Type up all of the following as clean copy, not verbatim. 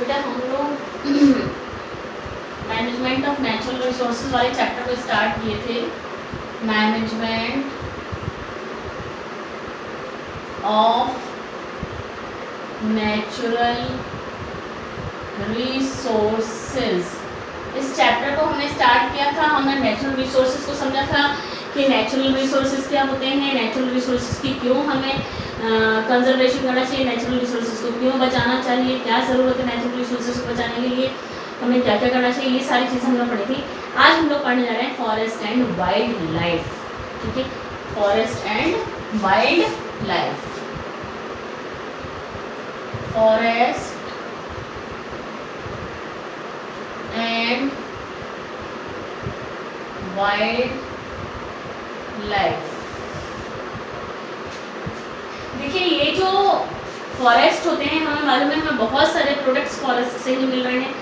बेटा हम लोग मैनेजमेंट ऑफ नेचुरल रिसोर्सेज वाले चैप्टर को स्टार्ट किए थे। मैनेजमेंट ऑफ नेचुरल रिसोर्सेज, इस चैप्टर को हमने स्टार्ट किया था। हमने नेचुरल रिसोर्सेज को समझा था कि नेचुरल रिसोर्सेज क्या होते हैं, नेचुरल रिसोर्सेज की क्यों हमें कंजर्वेशन करना चाहिए, नेचुरल रिसोर्सेज को क्यों बचाना चाहिए, क्या ज़रूरत है नेचुरल रिसोर्सेज को बचाने के लिए, हमें क्या क्या करना चाहिए, ये सारी चीज़ें हम लोग पढ़ी थी। आज हम लोग पढ़ने जा रहे हैं फॉरेस्ट एंड वाइल्ड लाइफ। ठीक है, forest and wild life. Forest and wild life. देखिए, ये जो फॉरेस्ट होते हैं हमें मालूम है हमें बहुत सारे प्रोडक्ट्स फॉरेस्ट से ही मिल रहे हैं।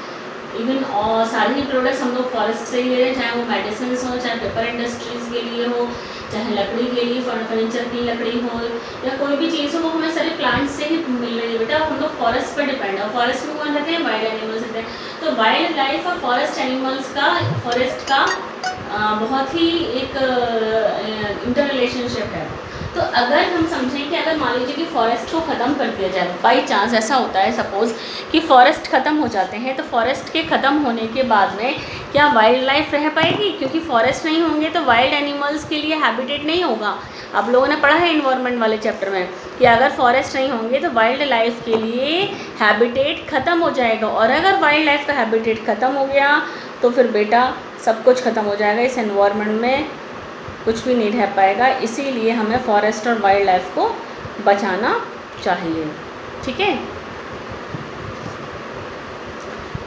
इवन और सारे ही प्रोडक्ट्स हम लोग फॉरेस्ट से ही ले रहे हैं, चाहे वो मेडिसिन हो, चाहे पेपर इंडस्ट्रीज़ के लिए हो, चाहे लकड़ी के लिए फर्नीचर की लकड़ी हो, या कोई भी चीज़ हो, वो हमें सारे प्लांट्स से ही मिल रही है। बेटा हम लोग फॉरेस्ट पर डिपेंड है। फॉरेस्ट में कौन रहते हैं? वाइल्ड एनिमल्स रहते हैं। तो वाइल्ड लाइफ और फॉरेस्ट एनिमल्स का, फॉरेस्ट का बहुत ही एक इंटर रिलेशनशिप है। तो अगर हम समझें कि अगर मान लीजिए कि फॉरेस्ट को ख़त्म कर दिया जाए, बाई चांस ऐसा होता है सपोज़ कि फ़ॉरेस्ट ख़त्म हो जाते हैं, तो फॉरेस्ट के ख़त्म होने के बाद में क्या वाइल्ड लाइफ रह पाएगी? क्योंकि फॉरेस्ट नहीं होंगे तो वाइल्ड एनिमल्स के लिए हैबिटेट नहीं होगा। आप लोगों ने पढ़ा है इन्वायरमेंट वाले चैप्टर में कि अगर फॉरेस्ट नहीं होंगे तो वाइल्ड लाइफ के लिए हैबिटेट ख़त्म हो जाएगा, और अगर वाइल्ड लाइफ का हैबिटेट ख़त्म हो गया तो फिर बेटा सब कुछ ख़त्म हो जाएगा, इस एनवायरनमेंट में कुछ भी नहीं रह पाएगा। इसीलिए हमें फॉरेस्ट और वाइल्ड लाइफ को बचाना चाहिए। ठीक है,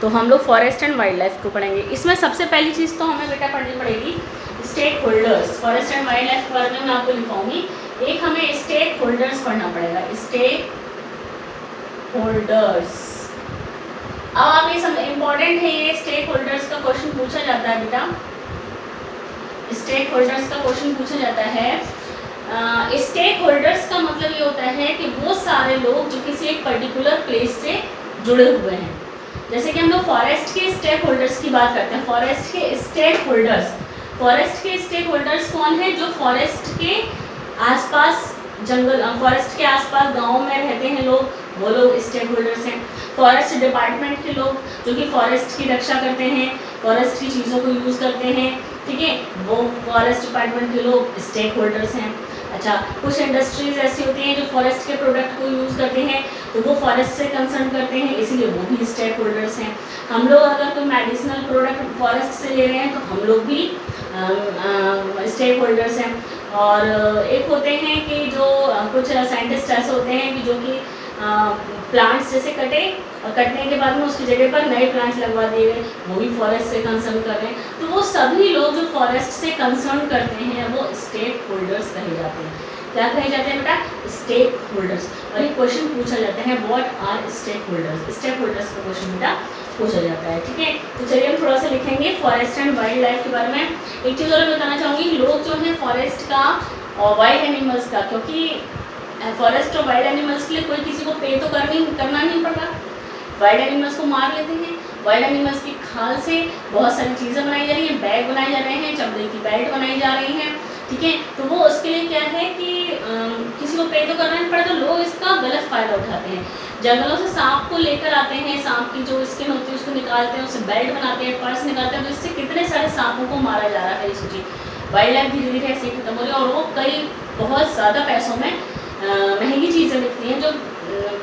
तो हम लोग फॉरेस्ट एंड वाइल्ड लाइफ को पढ़ेंगे। इसमें सबसे पहली चीज़ तो हमें बेटा पढ़नी पड़ेगी stakeholders. Forest and wildlife के बारे में मैं आपको लिखाऊंगी। एक हमें स्टेक होल्डर्स पढ़ना पड़ेगा, स्टेक होल्डर्स। अब आप ये सब इम्पॉर्टेंट है, ये स्टेक होल्डर्स का क्वेश्चन पूछा जाता है बेटा। स्टेक होल्डर्स का क्वेश्चन पूछा जाता है। स्टेक होल्डर्स का मतलब ये होता है कि वो सारे लोग जो किसी एक पर्टिकुलर प्लेस से जुड़े हुए हैं। जैसे कि हम लोग फॉरेस्ट के स्टेक होल्डर्स की बात करते हैं, फॉरेस्ट के स्टेक होल्डर्स। फॉरेस्ट के स्टेक होल्डर्स कौन है? जो फॉरेस्ट के आसपास जंगल, फॉरेस्ट के आसपास गाँव में रहते हैं लोग, वो लोग स्टेक होल्डर्स हैं। फॉरेस्ट डिपार्टमेंट के लोग जो कि फॉरेस्ट की रक्षा करते हैं, फॉरेस्ट की चीज़ों को यूज़ करते हैं, ठीक है, वो फॉरेस्ट डिपार्टमेंट के लोग स्टेक होल्डर्स हैं। अच्छा, कुछ इंडस्ट्रीज़ ऐसी होती हैं जो फॉरेस्ट के प्रोडक्ट को यूज़ करते हैं, तो वो फॉरेस्ट से कंसर्न करते हैं, इसीलिए वो भी स्टेक होल्डर्स हैं। हम लोग अगर कोई मेडिसिनल प्रोडक्ट फॉरेस्ट से ले रहे हैं तो हम लोग भी स्टेक होल्डर्स हैं। और एक होते हैं कि जो कुछ साइंटिस्ट ऐसे होते हैं कि जो कि प्लांट्स जैसे कटे और कटने के बाद में उसकी जगह पर नए प्लांट्स लगवा दिए गए, वो भी फॉरेस्ट से कंसर्न कर रहे हैं। तो वो सभी लोग जो फॉरेस्ट से कंसर्न करते हैं वो स्टेक होल्डर्स कहे जाते हैं। क्या कहे जाते हैं बेटा? Stakeholders. और ये क्वेश्चन पूछा जाता है, what are stakeholders? Stakeholders का क्वेश्चन बेटा पूछा जाता है। ठीक है, तो चलिए हम थोड़ा सा लिखेंगे फॉरेस्ट एंड वाइल्ड लाइफ के बारे में। एक चीज़ और बताना चाहूँगी, लोग जो हैं फॉरेस्ट का और वाइल्ड एनिमल्स का, क्योंकि फॉरेस्ट और वाइल्ड एनिमल्स के लिए कोई किसी को पे तो करना नहीं पड़ता। वाइल्ड एनिमल्स को मार लेते हैं, वाइल्ड एनिमल्स की खाल से बहुत सारी चीज़ें बनाई जा रही हैं, बैग बनाए जा रहे हैं, चमड़े की बेल्ट बनाई जा रही हैं, ठीक है। तो वो उसके लिए क्या है कि किसी को पे तो करना नहीं पड़ता, तो लोग इसका गलत फ़ायदा उठाते हैं। जंगलों से सांप को लेकर आते हैं, सांप की जो स्किन होती है उसको निकालते हैं, उससे बेल्ट बनाते हैं, पर्स निकालते हैं, तो इससे कितने सारे सांपों को मारा जा रहा है। ये सोचिए, वाइल्ड लाइफ धीरे धीरे ऐसे ही खत्म हो रही है, और वो कई बहुत ज़्यादा पैसों में महंगी चीज़ें बिकती हैं जो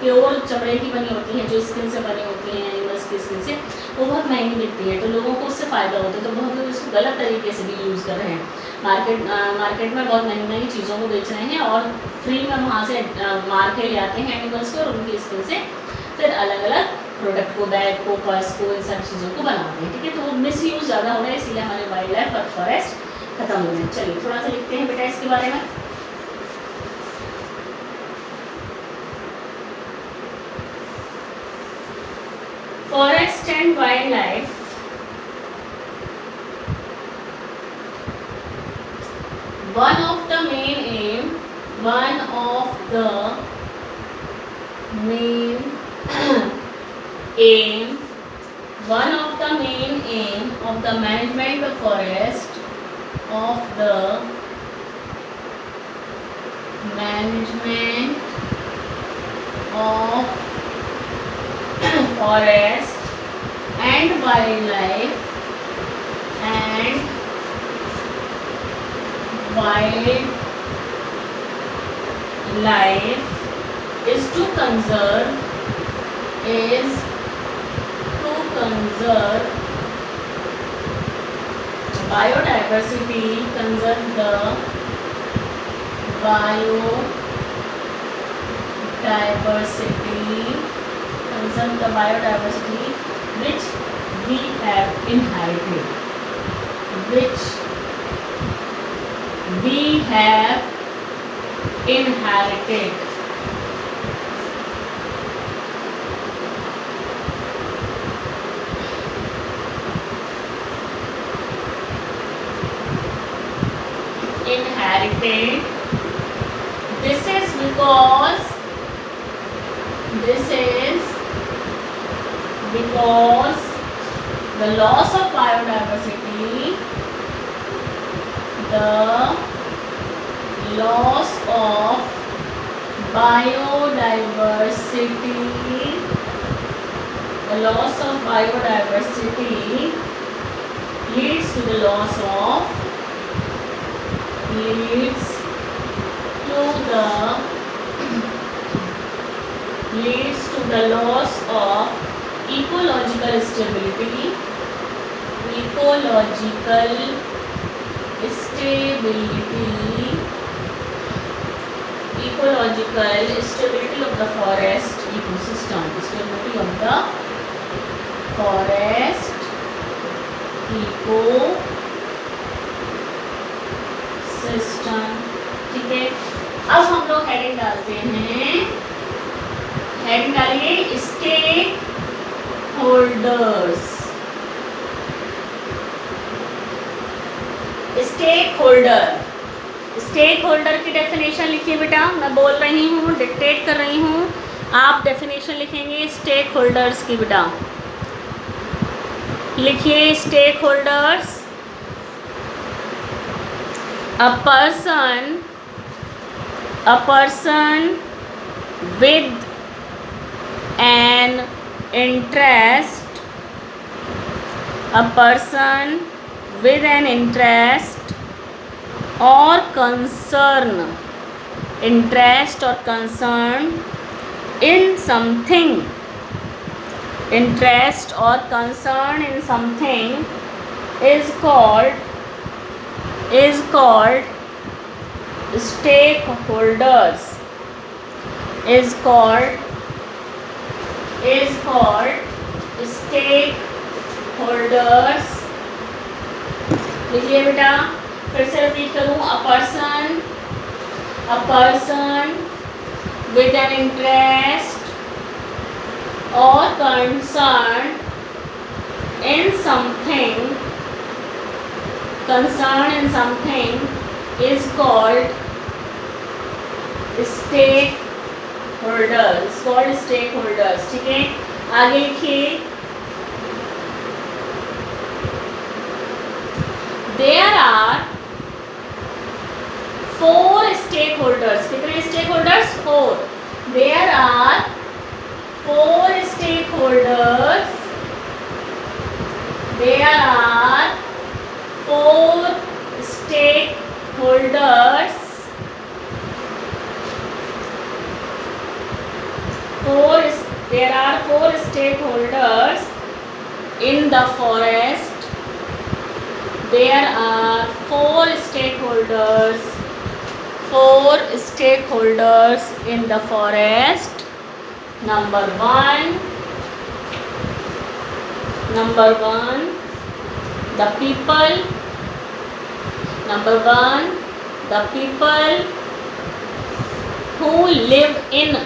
प्योर चमड़े की बनी होती हैं, जो स्किन से बनी होती हैं, एनिमल्स की स्किन से, वो बहुत महंगी बिकती है, तो लोगों को उससे फ़ायदा होता है। तो बहुत लोग इसको गलत तरीके से भी यूज़ कर रहे हैं। मार्केट में बहुत महंगी महंगी चीज़ों को बेच रहे हैं और फ्री में वहाँ से मार के ले आते हैं एनिमल्स को, और उनकी स्किन से फिर अलग अलग प्रोडक्ट को, बैग को, पर्स को, इन सब चीज़ों को बनाते हैं। ठीक है, तो वो मिस यूज़ ज़्यादा हो रहा है, इसीलिए हमारे वाइल्ड लाइफ और फॉरेस्ट खत्म हो रहे हैं। चलिए थोड़ा सा लिखते हैं बेटा इसके बारे में। Forest and wildlife. One of the main one of the main aim, one of the main aim of the management of forest, of the management of forest and wildlife is to conserve biodiversity, conserve the biodiversity which we have inherited, which we have inherited. Inherited. This is because the loss of biodiversity, the loss of biodiversity leads to the loss of ecological stability of the forest ecosystem, stability of the forest ecosystem. ठीक है, अब हम लोग heading डालते हैं. Heading डालिए stake holders. Stake holder की definition लिखिए बेटा. मैं बोल रही हूँ, डिक्टेट कर रही हूँ, आप डेफिनेशन लिखेंगे स्टेक होल्डर्स की. बेटा लिखिए stakeholders. A person with an interest, or concern in something, is called stakeholders. लिखिए बेटा, फिर से रिपीट करूं. a person with an interest or concern in something is called stakeholders. ठीक है, आगे लिखिए. There are 4 stakeholders. कितने stakeholders? 4. There are 4 stakeholders. There are 4 stakeholders in the forest. There are 4 stakeholders in the forest. Number one, the people. The people who live in.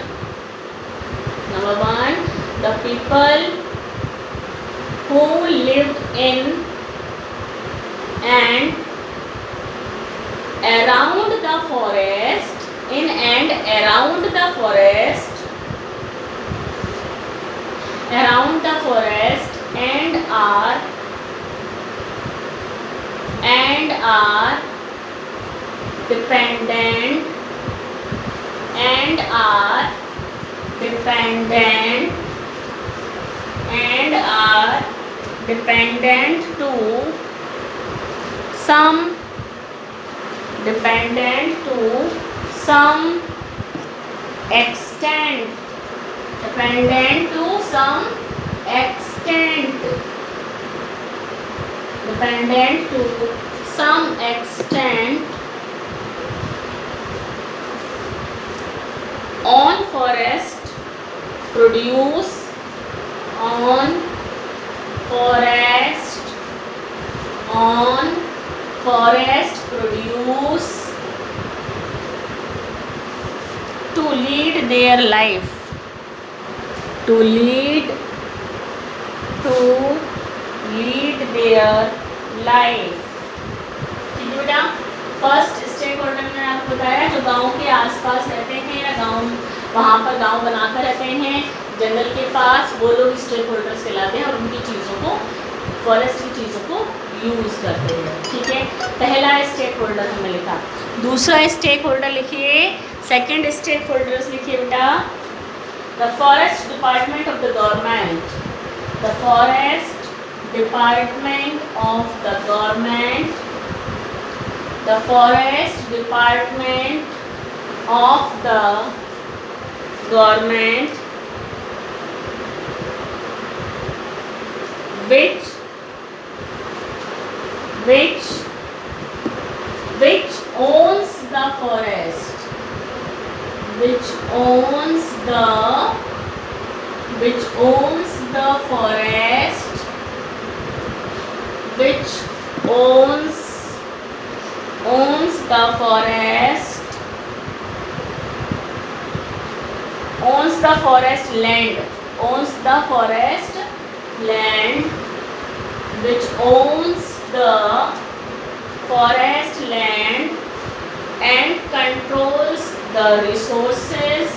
The people who live in and around the forest, around the forest and are dependent and are dependent to some extent on forest produce to lead their life ठीक है बेटा। First stake holder मैंने आपको बताया जो गांव के आसपास रहते हैं या वहाँ पर गांव बनाकर रहते हैं जंगल के पास, वो लोग स्टेक होल्डर्स कहलाते हैं और उनकी चीज़ों को, फॉरेस्ट की चीज़ों को यूज़ करते हैं। ठीक है, पहला स्टेक होल्डर हमने लिखा। दूसरा स्टेक होल्डर लिखिए, सेकेंड स्टेक होल्डर्स लिखिए बेटा। The forest department of the government, the forest department of the government, the forest department of the government which owns the forest, which owns the forest, which owns the forest, owns the forest land, owns the forest land, which owns the forest land and controls the resources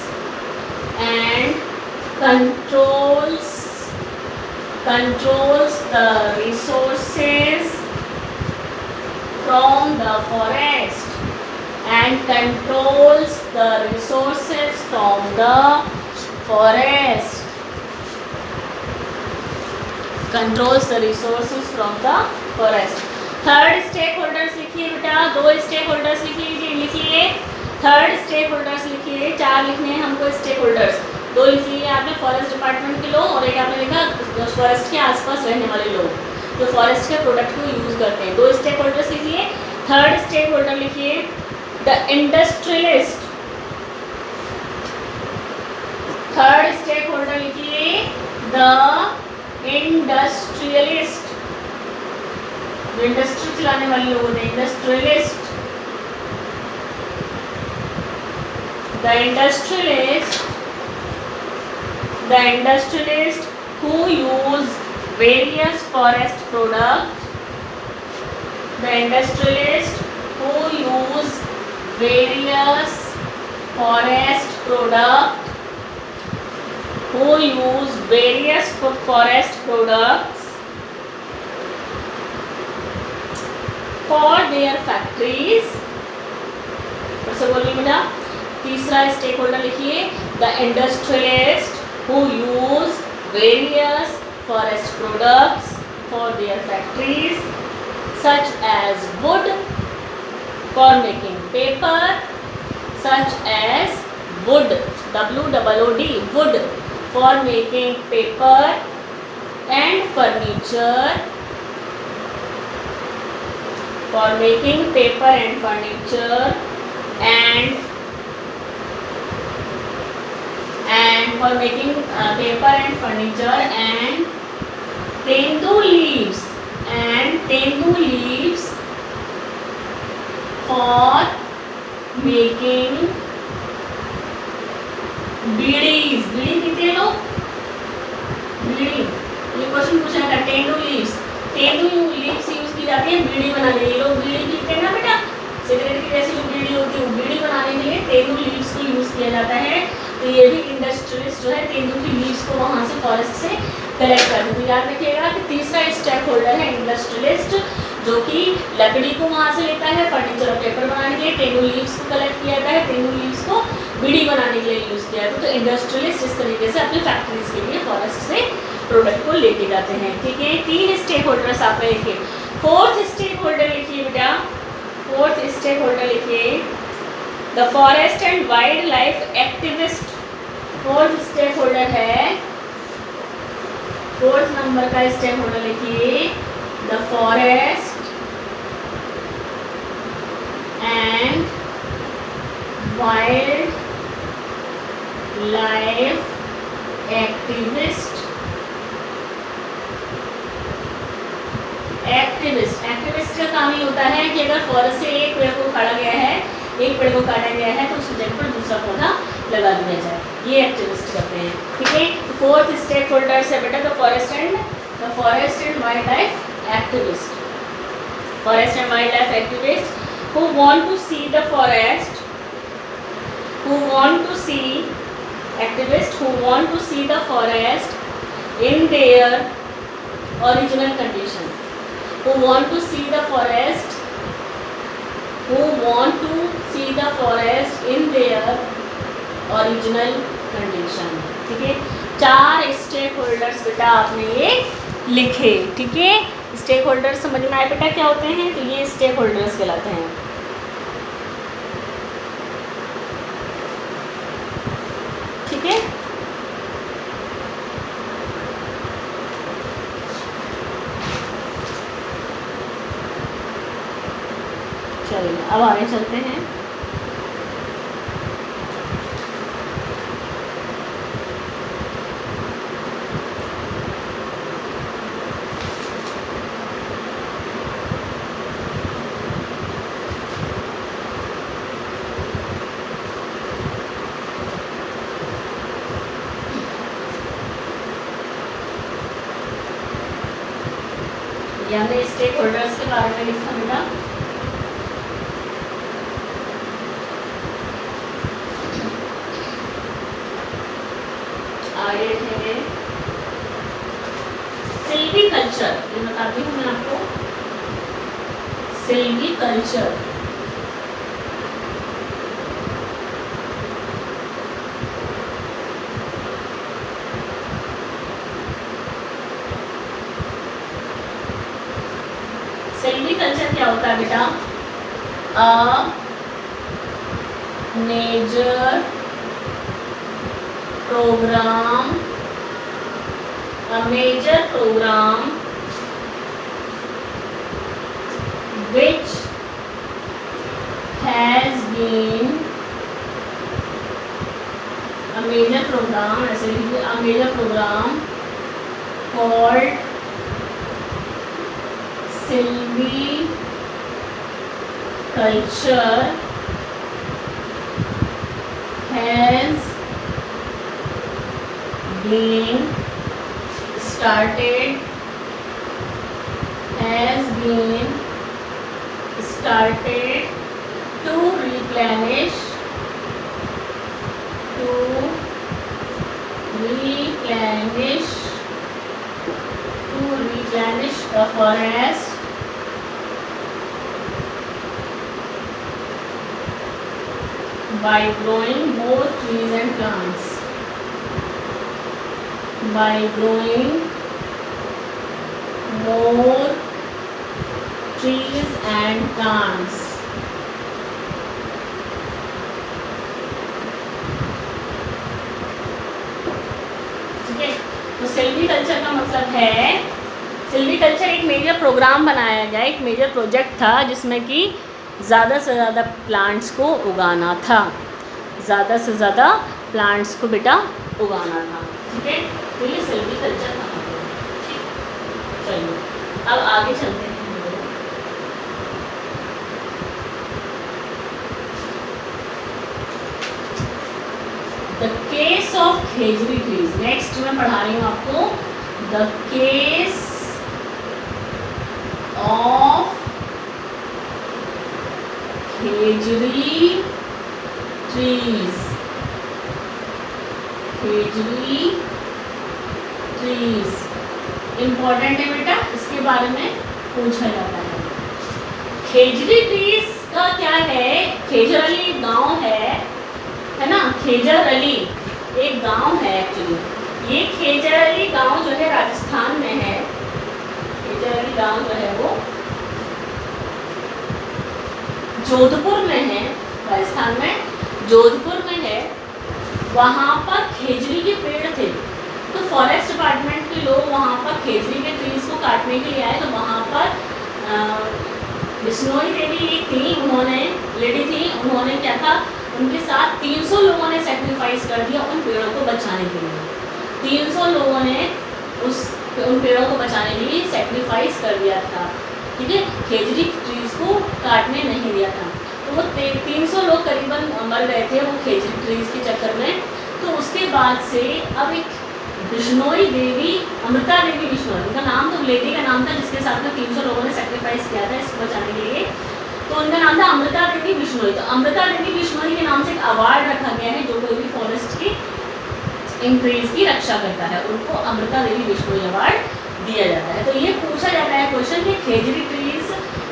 and controls the resources from the forest and controls the resources from the forest, controls the resources from the forest। Third stakeholders लिखिए बेटा, दो stakeholders लिखिए, third stakeholders लिखिए, चार लिखने हैं हमको stake holders. दो लिख लिए आपने फॉरेस्ट डिपार्टमेंट के लोग और एक आपने लिखा फॉरेस्ट के आसपास रहने वाले लोग जो फॉरेस्ट के प्रोडक्ट को यूज करते हैं। दो स्टेक होल्डर्स लिखिए। थर्ड स्टेक होल्डर लिखिए the industrialist, third stakeholder लिखिए द इंडस्ट्रियलिस्ट, जो इंडस्ट्री चलाने वाले लोग होते हैं, industrialist, the industrialist who use various forest products, the industrialist who use various forest products, for their factories। फिर से बोलिए बेटा, तीसरा स्टेक होल्डर लिखिए the industrialist who use various forest products for their factories such as wood for making paper, such as wood, WOOD, wood for making paper and furniture, for making paper and furniture and for making paper and furniture and tendu leaves for making bidis, bidi पीते हैं लोग, बीड़ी, ये question पूछा था। Tendu leaves use की जाती है बीड़ी बनाने के लिए। लोग बीड़ी पीते हैं ना बेटा, सिगरेट की जैसी जो बीड़ी होती है वो बीड़ी बनाने के लिए तेंदू लीव्स को यूज किया जाता है। तो ये भी इंडस्ट्रियलिस्ट जो है तेंदू की लीव्स को वहाँ से फॉरेस्ट से कलेक्ट करते हैं। तो याद रखिएगा कि तीसरा स्टेक होल्डर है इंडस्ट्रियलिस्ट, जो कि लकड़ी को वहाँ से लेता है फर्नीचर और पेपर बनाने के लिए, टेनू लीव्स को कलेक्ट किया जाता है, टेनू लीव्स को बीड़ी बनाने के लिए यूज़ किया जाता है। तो इंडस्ट्रियलिस्ट इस तरीके से अपनी फैक्ट्रीज के लिए फॉरेस्ट से प्रोडक्ट को लेके जाते हैं। ठीक है, 3 स्टेक होल्डर्स आप लिखिए। फोर्थ स्टेक होल्डर लिखिए बेटा, फोर्थ स्टेक होल्डर लिखिए the forest and wildlife activist. Fourth stakeholder है, फोर्थ नंबर का स्टेक होल्डर लिखिए the forest and wildlife activist. Activist का काम ये होता है कि अगर फॉरेस्ट से एक पेड़ को काटा गया है, एक पेड़ को काटा गया है, तो उस जगह पर दूसरा पौधा लगा दिया जाए, ये एक्टिविस्ट करते हैं। ठीक है, फोर्थ स्टेक होल्डर्स है बेटा the forest and wildlife activist. Forest and wildlife activist who want to see the forest, who want to see activists who want to see the forest in their original condition, who want to see the forest, who want to see the forest in their original condition। ठीक है, 4 stake holders बेटा आपने ये लिखे। ठीक है, stake holders समझ में आए बेटा क्या होते हैं? तो ये स्टेक होल्डर्स कहलाते हैं। ठीक है, चलिए अब आगे चलते हैं। हमने स्टेक होल्डर्स के बारे में लिखा बेटा। आगे है सिल्वीकल्चर, ये बताती हूँ मैं आपको। सिल्वीकल्चर सिल्वीकल्चर क्या होता है बेटा? A major programme which has been a major program, ऐसे लिखिए, a major program called silviculture has been started to replenish the forest by growing more trees and plants. By growing more trees and plants. ठीक है, तो silviculture का मतलब है, silviculture एक major programme बनाया गया, एक मेजर प्रोजेक्ट था जिसमें कि ज़्यादा से ज़्यादा प्लांट्स को उगाना था, ज़्यादा से ज़्यादा प्लांट्स को बेटा उगाना था। ठीक है, तो ये सिल्वीकल्चर था। ठीक, चलिए अब आगे चलते हैं। The case of khejri trees, next मैं पढ़ा रही हूँ आपको the case of khejri trees. Khejri trees important है बेटा, इसके बारे में पूछा जाता है। खेजड़ी ट्रीज का क्या है, खेजर अली गांव है ना, खेजर अली एक गांव है एक्चुअली। ये खेजर अली गांव जो है राजस्थान में है। खेजर अली गांव जो है वो जोधपुर में है, राजस्थान में जोधपुर में है। वहाँ पर खेजड़ी के पेड़ थे, तो फॉरेस्ट डिपार्टमेंट के लोग वहाँ पर खेजड़ी के ट्रीज को काटने के लिए आए। तो वहाँ पर बिश्नोई देवी एक थी, उन्होंने लेडी थी, उन्होंने क्या था, उनके साथ 300 लोगों ने सेक्रीफाइस कर दिया उन पेड़ों को बचाने के लिए। 300 लोगों ने उन पेड़ों को बचाने के लिए सेक्रीफाइस कर दिया था, ठीक है। खेजड़ी ट्रीज को काटने नहीं दिया था। तो वो 300 लोग करीबन मर गए थे वो खेजड़ी ट्रीज के चक्कर में। तो उसके बाद से अब एक बिश्नोई देवी, अमृता देवी बिश्नोई, उनका नाम तो लेडी का नाम था जिसके साथ में 300 लोगों ने सेक्रीफाइस किया था इसको बचाने के लिए, तो उनका नाम था अमृता देवी बिश्नोई। तो अमृता देवी बिश्नोई के नाम से एक अवार्ड रखा गया है, जो कोई भी फॉरेस्ट की इन ट्रीज की रक्षा करता है उनको अमृता देवी बिश्नोई अवार्ड दिया जाता है। तो ये पूछा जाता है क्वेश्चन कि खेजड़ी ट्रीज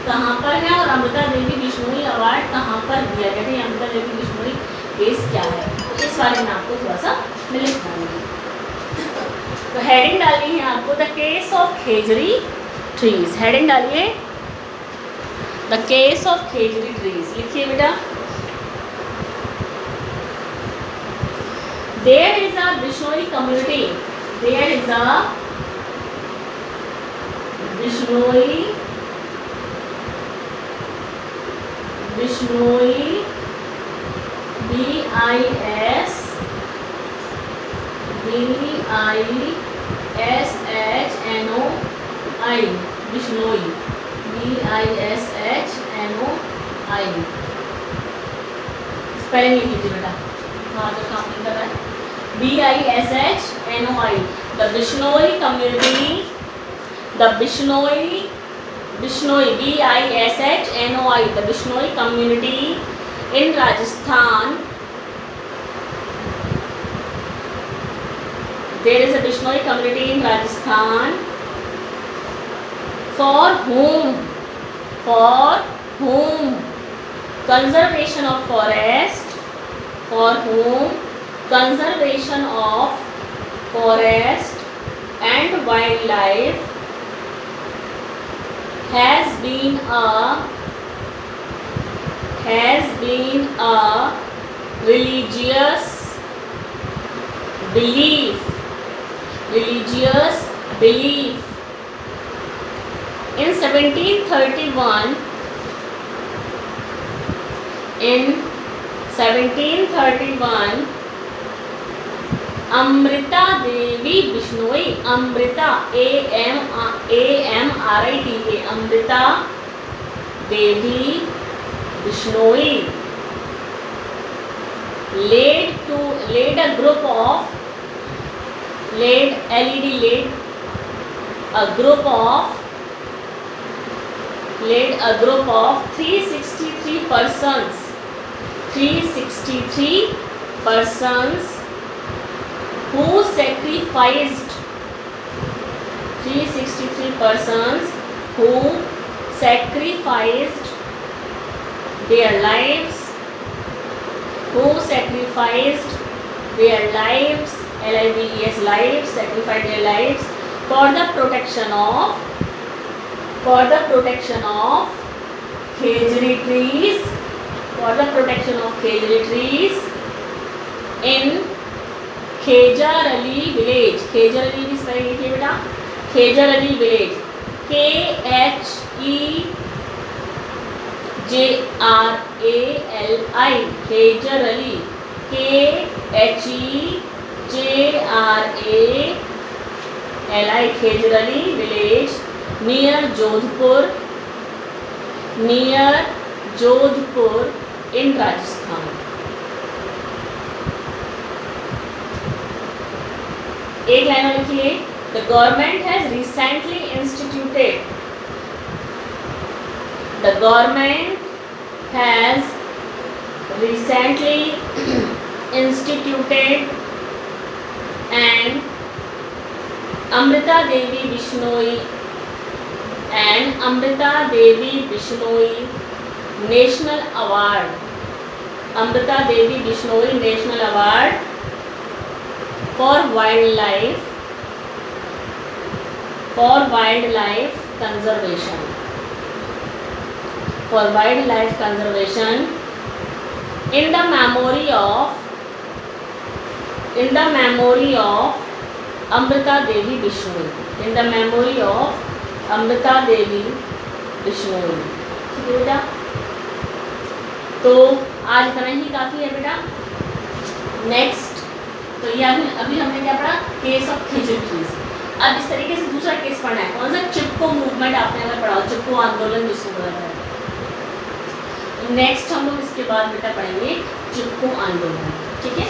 कहाँ पर है और अमृता देवी बिश्नोई अवार्ड कहाँ पर दिया गया था, अमृता देवी बिश्नोई केस क्या है, तो इस बारे में आपको थोड़ा सा मैं लिख दूँगी। तो हेडिंग डालनी है आपको, the case of khejri trees. Heading डालिए the case of khejri trees, लिखिए बेटा। There is a Bishnoi community. There is a Bishnoi B-I-S-H-N-O-I Bishnoi B-I-S-H-N-O-I spelling लिख लीजिए बेटा, हाँ जो काम नहीं कर रहा है। B-I-S-H-N-O-I The Bishnoi community, the Bishnoi B-I-S-H-N-O-I the Bishnoi community in Rajasthan. There is a Bishnoi community in Rajasthan for whom conservation of forest, for whom conservation of forest and wildlife has been a religious belief. In 1731 Amrita Devi Bishnoi, Amrita A-M-R-I-T-A Amrita Devi Bishnoi led a group of 363 persons who sacrificed their lives, L-I-V-E-S, lives, sacrificed their lives for the protection of khejri trees, in Khejarli village. Khejarli भी spelling लिखिए बेटा, Khejarli village KHEJRALI Khejarli KHEJRALI Khejarli village near Jodhpur in Rajasthan. एक line और लिखिए, the government has recently instituted an Amrita Devi Bishnoi and Amrita Devi Bishnoi national award, Amrita Devi Bishnoi national award for wildlife conservation, for wildlife conservation in the memory of Amrita Devi Bishnoi, in the memory of Amrita Devi Bishnoi। ठीक है बेटा, तो आज इतना ही काफ़ी है बेटा। Next तो ये अभी हमने क्या पढ़ा, केस ऑफ थियोसॉफीज। अब इस तरीके से दूसरा केस पढ़ना है, कौन सा, चिपको मूवमेंट आपने अगर पढ़ा, चिपको आंदोलन जिसको बोला है। नेक्स्ट हम लोग इसके बाद बेटा पढ़ेंगे चिपको आंदोलन, ठीक है।